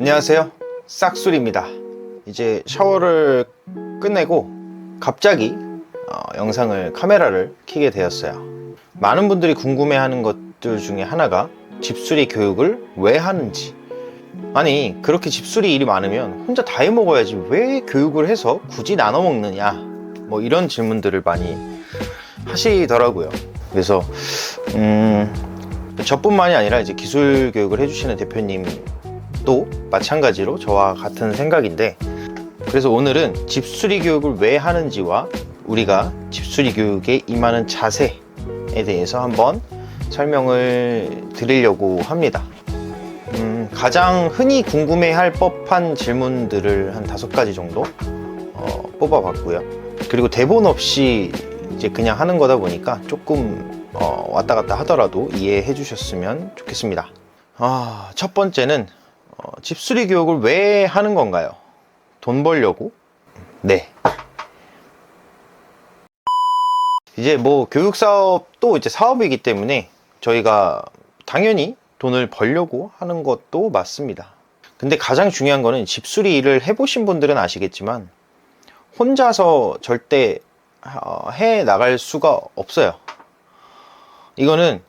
안녕하세요, 싹술입니다. 이제 샤워를 끝내고 갑자기 영상을 카메라를 켜게 되었어요. 많은 분들이 궁금해하는 것들 중에 하나가 집수리 교육을 왜 하는지. 아니, 그렇게 집수리 일이 많으면 혼자 다 해먹어야지 왜 교육을 해서 굳이 나눠 먹느냐, 뭐 이런 질문들을 많이 하시더라고요. 그래서 저뿐만이 아니라 이제 기술 교육을 해주시는 대표님도 마찬가지로 저와 같은 생각인데, 그래서 오늘은 집수리 교육을 왜 하는지와 우리가 집수리 교육에 임하는 자세에 대해서 한번 설명을 드리려고 합니다. 가장 흔히 궁금해할 법한 질문들을 한 5가지 정도 뽑아봤고요. 그리고 대본 없이 이제 그냥 하는 거다 보니까 조금 왔다 갔다 하더라도 이해해 주셨으면 좋겠습니다. 첫 번째는 집수리 교육을 왜 하는 건가요? 돈 벌려고? 네. 이제 뭐 교육 사업도 이제 사업이기 때문에 저희가 당연히 돈을 벌려고 하는 것도 맞습니다. 근데 가장 중요한 거는 집수리 일을 해보신 분들은 아시겠지만 혼자서 절대 해 나갈 수가 없어요. 이거는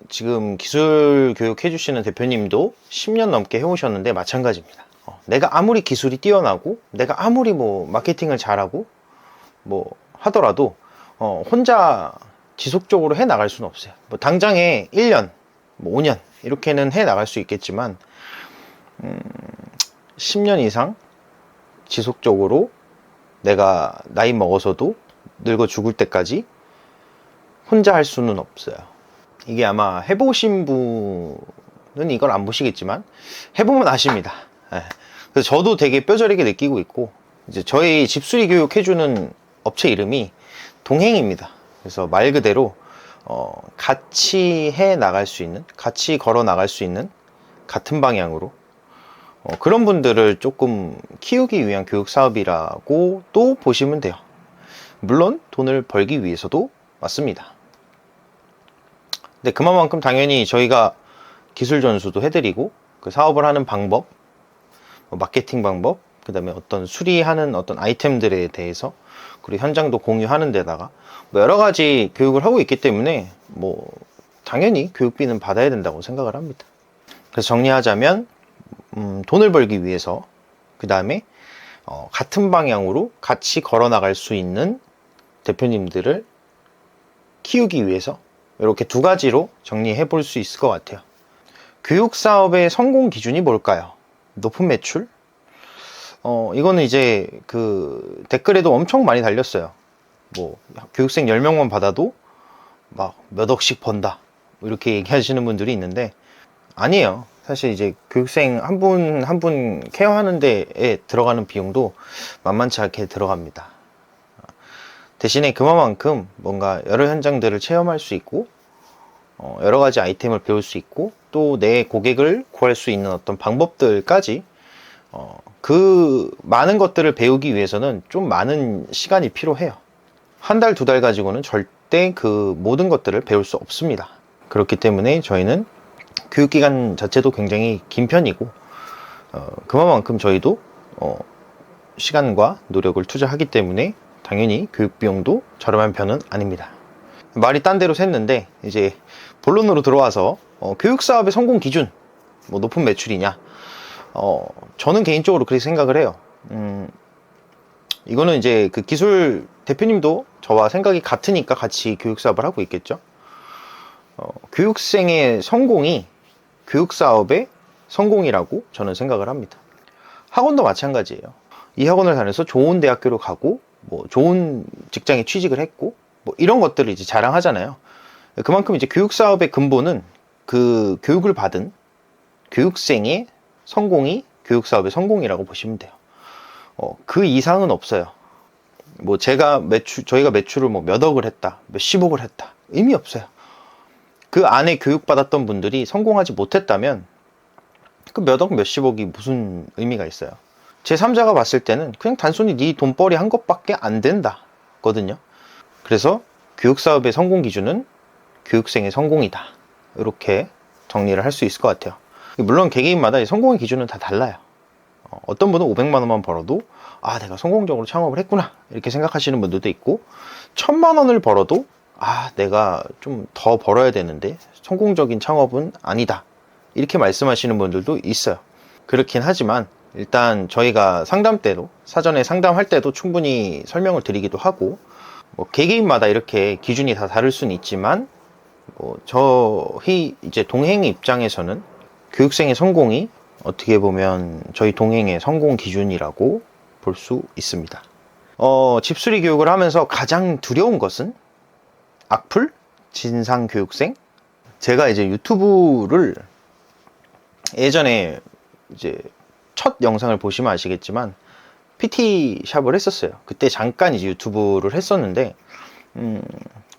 지금 기술 교육 해주시는 대표님도 10년 넘게 해오셨는데 마찬가지입니다. 내가 아무리 기술이 뛰어나고 내가 아무리 뭐 마케팅을 잘하고 뭐 하더라도 혼자 지속적으로 해 나갈 수는 없어요. 뭐 당장에 1년, 뭐 5년 이렇게는 해 나갈 수 있겠지만 10년 이상 지속적으로 내가 나이 먹어서도 늙어 죽을 때까지 혼자 할 수는 없어요. 이게 아마 해보신 분은 이걸 안 보시겠지만 해보면 아십니다. 그래서 저도 되게 뼈저리게 느끼고 있고, 이제 저희 집수리 교육 해주는 업체 이름이 동행입니다. 그래서 말 그대로 같이 해 나갈 수 있는, 같이 걸어 나갈 수 있는, 같은 방향으로 그런 분들을 조금 키우기 위한 교육 사업이라고 또 보시면 돼요. 물론 돈을 벌기 위해서도 맞습니다. 근데 그만큼 당연히 저희가 기술 전수도 해드리고, 그 사업을 하는 방법, 마케팅 방법, 그 다음에 어떤 수리하는 어떤 아이템들에 대해서, 그리고 현장도 공유하는 데다가 뭐 여러 가지 교육을 하고 있기 때문에 뭐 당연히 교육비는 받아야 된다고 생각을 합니다. 그래서 정리하자면 돈을 벌기 위해서, 그 다음에 같은 방향으로 같이 걸어 나갈 수 있는 대표님들을 키우기 위해서, 이렇게 2가지로 정리해 볼 수 있을 것 같아요. 교육 사업의 성공 기준이 뭘까요? 높은 매출? 이거는 이제 그 댓글에도 엄청 많이 달렸어요. 뭐 교육생 10명만 받아도 막 몇 억씩 번다, 이렇게 얘기하시는 분들이 있는데, 아니에요. 사실 이제 교육생 한 분 한 분 케어하는 데에 들어가는 비용도 만만치 않게 들어갑니다. 대신에 그만큼 뭔가 여러 현장들을 체험할 수 있고, 여러 가지 아이템을 배울 수 있고, 또 내 고객을 구할 수 있는 어떤 방법들까지, 그 많은 것들을 배우기 위해서는 좀 많은 시간이 필요해요. 1달, 2달 가지고는 절대 그 모든 것들을 배울 수 없습니다. 그렇기 때문에 저희는 교육기간 자체도 굉장히 긴 편이고, 그만큼 저희도 시간과 노력을 투자하기 때문에 당연히 교육비용도 저렴한 편은 아닙니다. 말이 딴 데로 샜는데, 이제 본론으로 들어와서 교육사업의 성공 기준, 뭐 높은 매출이냐, 저는 개인적으로 그렇게 생각을 해요. 이거는 이제 그 기술 대표님도 저와 생각이 같으니까 같이 교육사업을 하고 있겠죠. 교육생의 성공이 교육사업의 성공이라고 저는 생각을 합니다. 학원도 마찬가지예요. 이 학원을 다녀서 좋은 대학교로 가고, 뭐 좋은 직장에 취직을 했고, 뭐 이런 것들을 이제 자랑하잖아요. 그만큼 이제 교육 사업의 근본은 그 교육을 받은 교육생의 성공이 교육 사업의 성공이라고 보시면 돼요. 그 이상은 없어요. 뭐 저희가 매출을 뭐 몇 억을 했다, 몇십억을 했다, 의미 없어요. 그 안에 교육받았던 분들이 성공하지 못했다면 그 몇 억, 몇십억이 무슨 의미가 있어요. 제3자가 봤을 때는 그냥 단순히 네 돈벌이 한 것밖에 안 된다 거든요. 그래서 교육사업의 성공 기준은 교육생의 성공이다, 이렇게 정리를 할 수 있을 것 같아요. 물론 개개인마다 성공의 기준은 다 달라요. 어떤 분은 500만 원만 벌어도 내가 성공적으로 창업을 했구나 이렇게 생각하시는 분들도 있고, 1000만 원을 벌어도 내가 좀 더 벌어야 되는데 성공적인 창업은 아니다 이렇게 말씀하시는 분들도 있어요. 그렇긴 하지만 일단 저희가 상담 때도, 사전에 상담할 때도 충분히 설명을 드리기도 하고, 개개인마다 이렇게 기준이 다 다를 수는 있지만, 저희 이제 동행의 입장에서는 교육생의 성공이 어떻게 보면 저희 동행의 성공 기준이라고 볼 수 있습니다. 집수리 교육을 하면서 가장 두려운 것은 악플, 진상 교육생. 제가 이제 유튜브를 예전에 이제 첫 영상을 보시면 아시겠지만 PT 샵을 했었어요. 그때 잠깐 이제 유튜브를 했었는데,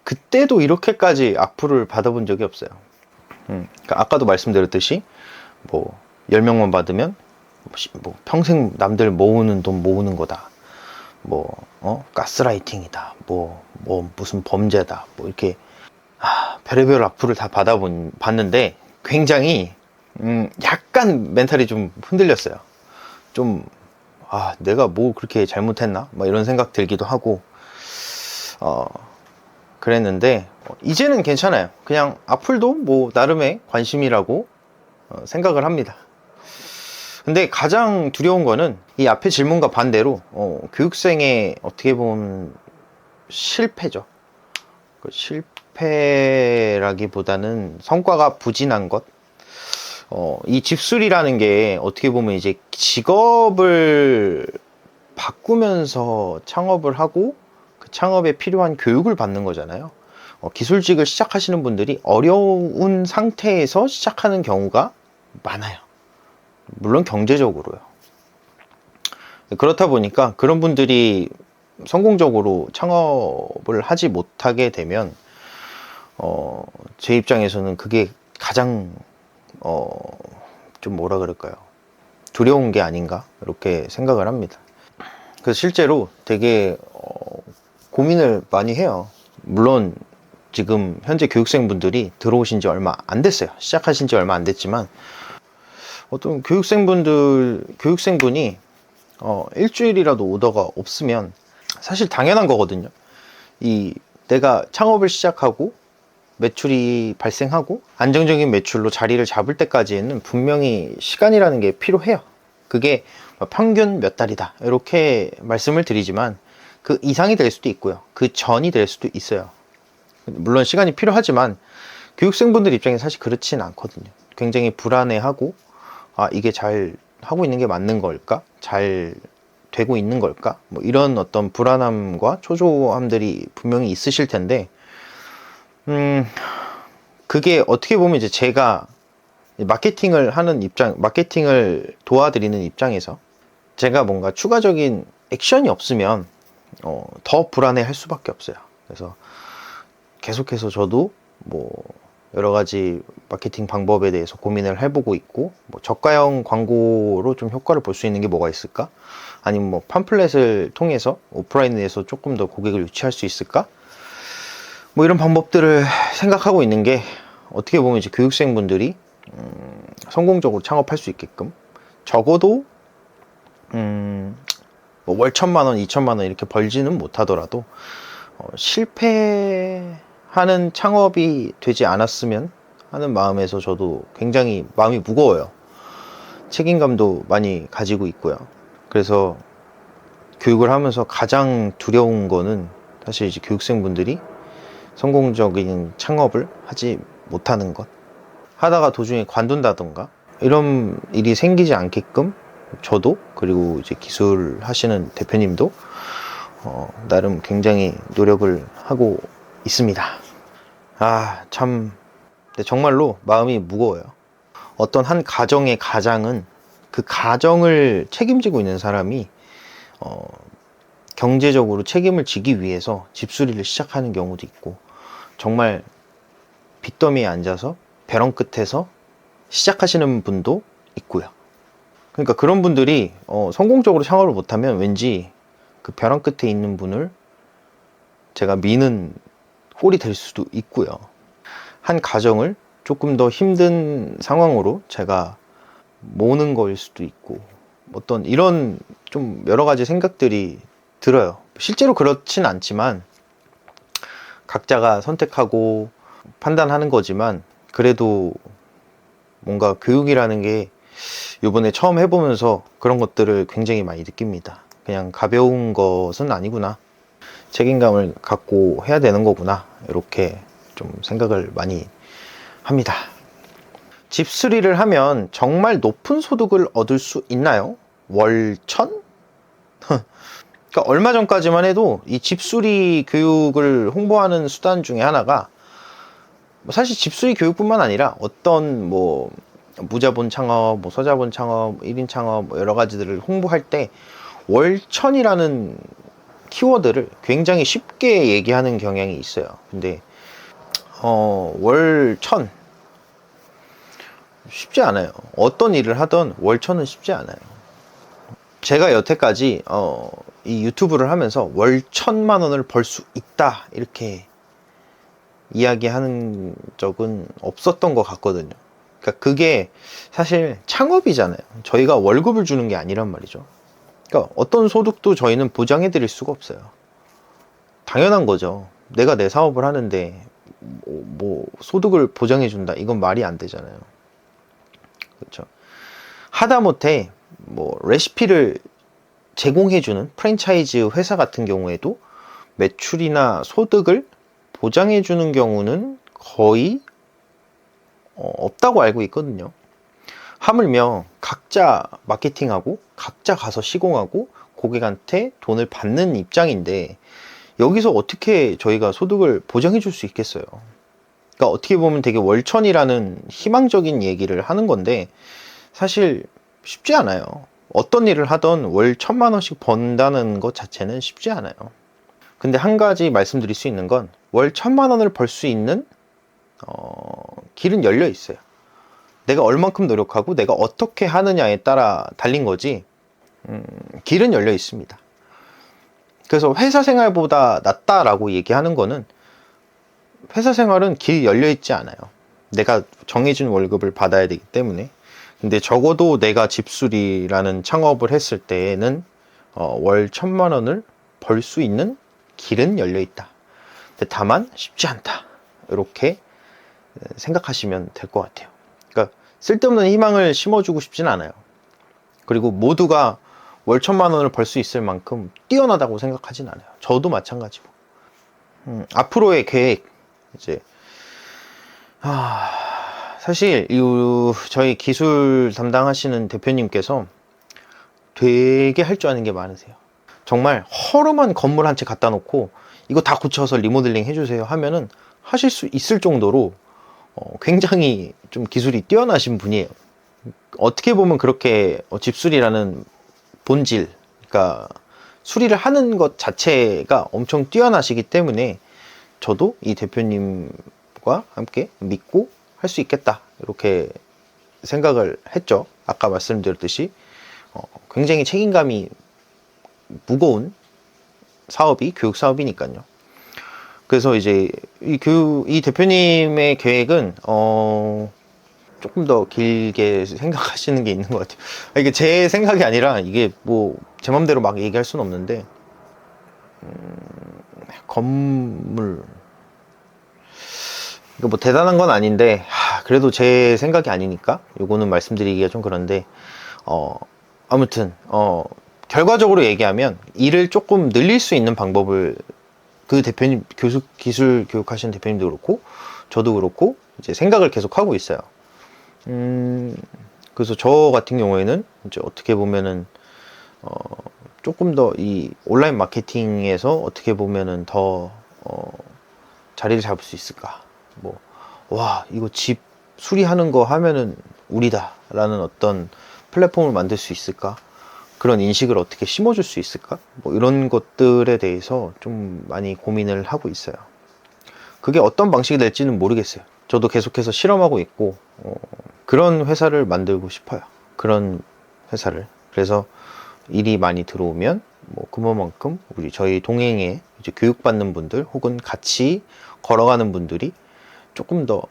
그때도 이렇게까지 악플을 받아본 적이 없어요. 그러니까 아까도 말씀드렸듯이 10명만 받으면 평생 남들 모으는 돈 모으는 거다, 가스라이팅이다, 무슨 범죄다, 이렇게 별의별 악플을 다 받았는데 굉장히 약간 멘탈이 좀 흔들렸어요. 좀 내가 그렇게 잘못했나 이런 생각 들기도 하고 그랬는데, 이제는 괜찮아요. 그냥 악플도 나름의 관심이라고 생각을 합니다. 근데 가장 두려운 거는 이 앞의 질문과 반대로 교육생의 어떻게 보면 실패죠. 실패라기보다는 성과가 부진한 것. 이 집수리라는 게 어떻게 보면 이제 직업을 바꾸면서 창업을 하고 그 창업에 필요한 교육을 받는 거잖아요. 기술직을 시작하시는 분들이 어려운 상태에서 시작하는 경우가 많아요. 물론 경제적으로요. 그렇다 보니까 그런 분들이 성공적으로 창업을 하지 못하게 되면 제 입장에서는 그게 가장 좀 뭐라 그럴까요? 두려운 게 아닌가 이렇게 생각을 합니다. 그래서 실제로 되게 고민을 많이 해요. 물론 지금 현재 교육생분들이 들어오신 지 얼마 안 됐어요. 시작하신 지 얼마 안 됐지만, 어떤 교육생분이 일주일이라도 오더가 없으면 사실 당연한 거거든요. 내가 창업을 시작하고 매출이 발생하고 안정적인 매출로 자리를 잡을 때까지는 분명히 시간이라는 게 필요해요. 그게 평균 몇 달이다 이렇게 말씀을 드리지만 그 이상이 될 수도 있고요, 그 전이 될 수도 있어요. 물론 시간이 필요하지만 교육생분들 입장에 사실 그렇진 않거든요. 굉장히 불안해하고 이게 잘 하고 있는 게 맞는 걸까? 잘 되고 있는 걸까? 이런 어떤 불안함과 초조함들이 분명히 있으실 텐데, 그게 어떻게 보면 이제 제가 마케팅을 도와드리는 입장에서 제가 뭔가 추가적인 액션이 없으면 더 불안해 할 수밖에 없어요. 그래서 계속해서 저도 여러 가지 마케팅 방법에 대해서 고민을 해보고 있고, 저가형 광고로 좀 효과를 볼 수 있는 게 뭐가 있을까? 아니면 팜플렛을 통해서 오프라인에서 조금 더 고객을 유치할 수 있을까? 이런 방법들을 생각하고 있는 게, 어떻게 보면 이제 교육생분들이 성공적으로 창업할 수 있게끔 적어도 월 1000만원, 2000만원 이렇게 벌지는 못하더라도 실패하는 창업이 되지 않았으면 하는 마음에서 저도 굉장히 마음이 무거워요. 책임감도 많이 가지고 있고요. 그래서 교육을 하면서 가장 두려운 거는 사실 이제 교육생분들이 성공적인 창업을 하지 못하는 것, 하다가 도중에 관둔다던가 이런 일이 생기지 않게끔 저도, 그리고 이제 기술 하시는 대표님도 나름 굉장히 노력을 하고 있습니다. 참, 근데 정말로 마음이 무거워요. 어떤 한 가정의 가장은 그 가정을 책임지고 있는 사람이 경제적으로 책임을 지기 위해서 집수리를 시작하는 경우도 있고, 정말 빚더미에 앉아서 벼랑 끝에서 시작하시는 분도 있고요. 그러니까 그런 분들이 성공적으로 창업을 못하면 왠지 그 벼랑 끝에 있는 분을 제가 미는 꼴이 될 수도 있고요. 한 가정을 조금 더 힘든 상황으로 제가 모으는 거일 수도 있고 어떤 이런 좀 여러 가지 생각들이 들어요. 실제로 그렇진 않지만 각자가 선택하고 판단하는 거지만 그래도 뭔가 교육이라는 게 이번에 처음 해보면서 그런 것들을 굉장히 많이 느낍니다. 그냥 가벼운 것은 아니구나. 책임감을 갖고 해야 되는 거구나. 이렇게 좀 생각을 많이 합니다. 집수리를 하면 정말 높은 소득을 얻을 수 있나요? 월 1000? 그러니까 얼마 전까지만 해도 이 집수리 교육을 홍보하는 수단 중에 하나가 사실 집수리 교육뿐만 아니라 어떤 뭐 무자본 창업, 뭐 서자본 창업, 1인 창업 뭐 여러 가지들을 홍보할 때 월 1000이라는 키워드를 굉장히 쉽게 얘기하는 경향이 있어요. 근데 월 1000 쉽지 않아요. 어떤 일을 하던 월 1000은 쉽지 않아요. 제가 여태까지 이 유튜브를 하면서 월 1000만 원을 벌 수 있다 이렇게 이야기하는 적은 없었던 것 같거든요. 그러니까 그게 사실 창업이잖아요. 저희가 월급을 주는 게 아니란 말이죠. 그러니까 어떤 소득도 저희는 보장해 드릴 수가 없어요. 당연한 거죠. 내가 내 사업을 하는데 뭐 소득을 보장해 준다 이건 말이 안 되잖아요. 그렇죠. 하다못해 뭐 레시피를 제공해주는 프랜차이즈 회사 같은 경우에도 매출이나 소득을 보장해주는 경우는 거의 없다고 알고 있거든요. 하물며 각자 마케팅하고 각자 가서 시공하고 고객한테 돈을 받는 입장인데 여기서 어떻게 저희가 소득을 보장해 줄 수 있겠어요. 그러니까 어떻게 보면 되게 월천이라는 희망적인 얘기를 하는 건데 사실 쉽지 않아요. 어떤 일을 하던 월 1000만 원씩 번다는 것 자체는 쉽지 않아요. 근데 한 가지 말씀드릴 수 있는 건 월 1000만 원을 벌 수 있는 길은 열려 있어요. 내가 얼만큼 노력하고 내가 어떻게 하느냐에 따라 달린 거지 길은 열려 있습니다. 그래서 회사 생활보다 낫다라고 얘기하는 거는 회사 생활은 길 열려 있지 않아요. 내가 정해진 월급을 받아야 되기 때문에. 근데 적어도 내가 집수리라는 창업을 했을 때에는 월 1000만 원을 벌 수 있는 길은 열려 있다. 근데 다만 쉽지 않다. 이렇게 생각하시면 될 것 같아요. 그러니까 쓸데없는 희망을 심어주고 싶진 않아요. 그리고 모두가 월 1000만 원을 벌 수 있을 만큼 뛰어나다고 생각하진 않아요. 저도 마찬가지고. 앞으로의 계획 이제 사실 저희 기술 담당하시는 대표님께서 되게 할 줄 아는 게 많으세요. 정말 허름한 건물 한 채 갖다 놓고 이거 다 고쳐서 리모델링 해주세요 하면은 하실 수 있을 정도로 굉장히 좀 기술이 뛰어나신 분이에요. 어떻게 보면 그렇게 집수리라는 본질, 그러니까 수리를 하는 것 자체가 엄청 뛰어나시기 때문에 저도 이 대표님과 함께 믿고 할 수 있겠다 이렇게 생각을 했죠. 아까 말씀드렸듯이 굉장히 책임감이 무거운 사업이 교육 사업이니까요. 그래서 이제 이 대표님의 계획은 조금 더 길게 생각하시는 게 있는 것 같아요. 이게 제 생각이 아니라 이게 뭐 제 맘대로 막 얘기할 수는 없는데 건물 이거 뭐 대단한 건 아닌데 그래도 제 생각이 아니니까 요거는 말씀드리기가 좀 그런데 아무튼 결과적으로 얘기하면 일을 조금 늘릴 수 있는 방법을 그 대표님 기술 교육하시는 대표님도 그렇고 저도 그렇고 이제 생각을 계속 하고 있어요. 그래서 저 같은 경우에는 이제 어떻게 보면은 조금 더 이 온라인 마케팅에서 어떻게 보면은 더 자리를 잡을 수 있을까? 뭐 와 이거 집 수리하는 거 하면은 우리다라는 어떤 플랫폼을 만들 수 있을까? 그런 인식을 어떻게 심어줄 수 있을까? 뭐 이런 것들에 대해서 좀 많이 고민을 하고 있어요. 그게 어떤 방식이 될지는 모르겠어요. 저도 계속해서 실험하고 있고 그런 회사를 만들고 싶어요. 그런 회사를. 그래서 일이 많이 들어오면 뭐 그만큼 저희 동행에 이제 교육받는 분들 혹은 같이 걸어가는 분들이 조금 더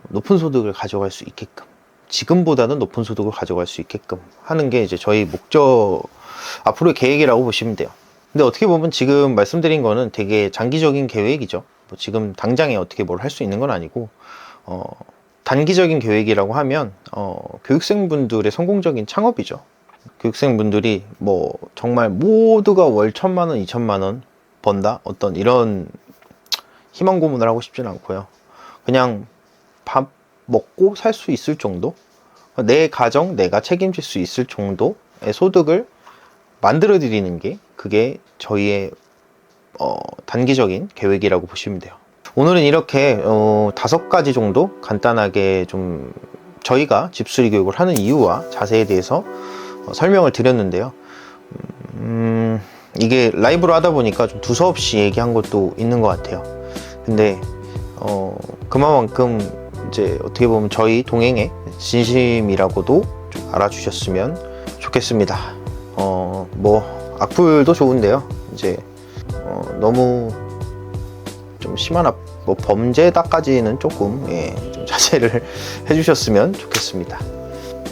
높은 소득을 가져갈 수 있게끔 지금보다는 높은 소득을 가져갈 수 있게끔 하는 게 이제 저희 목적, 앞으로의 계획이라고 보시면 돼요. 근데 어떻게 보면 지금 말씀드린 거는 되게 장기적인 계획이죠. 뭐 지금 당장에 어떻게 뭘 할 수 있는 건 아니고, 단기적인 계획이라고 하면, 교육생분들의 성공적인 창업이죠. 교육생분들이 뭐 정말 모두가 월 1,000만 원, 2,000만 원 번다? 어떤 이런 희망 고문을 하고 싶진 않고요. 그냥 밥 먹고 살 수 있을 정도? 내 가정, 내가 책임질 수 있을 정도의 소득을 만들어 드리는 게 그게 저희의 단기적인 계획이라고 보시면 돼요. 오늘은 이렇게 5가지 정도 간단하게 좀 저희가 집수리 교육을 하는 이유와 자세에 대해서 설명을 드렸는데요. 이게 라이브로 하다 보니까 좀 두서없이 얘기한 것도 있는 것 같아요. 근데 그만큼 이제 어떻게 보면 저희 동행의 진심이라고도 좀 알아주셨으면 좋겠습니다. 뭐 악플도 좋은데요. 이제 너무 좀 심한 뭐 범죄다까지는 조금 좀 자제를 해주셨으면 좋겠습니다.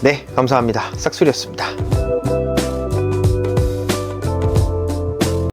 네, 감사합니다. 싹술이었습니다.